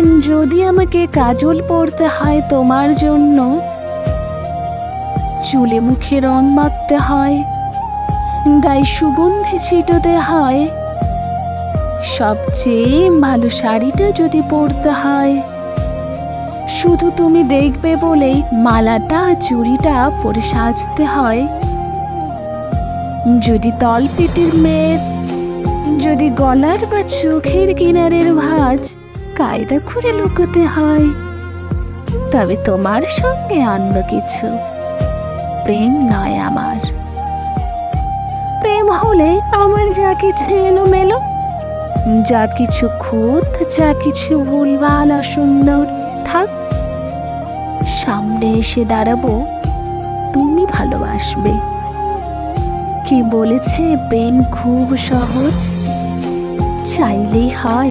যদি আমাকে কাজল পরতে হয় তোমার জন্য, চুলে মুখে রং মাখতে হয়, গায়ে সুগন্ধি ছিটাতে হয়, সবচেয়ে ভালো শাড়িটা যদি পরতে হয়, শুধু তুমি দেখবে বলেই মালাটা চুড়িটা পরে সাজতে হয়, যদি তলপেটের মেদ, যদি গলার বা চোখের কিনারের ভাঁজ কায়দা করে লুকোতে হয়, তবে তোমার সঙ্গে অন্য কিছু, প্রেম নয় আমার। প্রেম হলে আমার যা কিছু এলোমেলো, যা কিছু খুঁত, যা কিছু ভুলভাল অসুন্দর থাক, সামনে এসে দাঁড়াবো, তুমি ভালোবাসবে। কি বলেছে প্রেম খুব সহজ, চাইলেই হয়।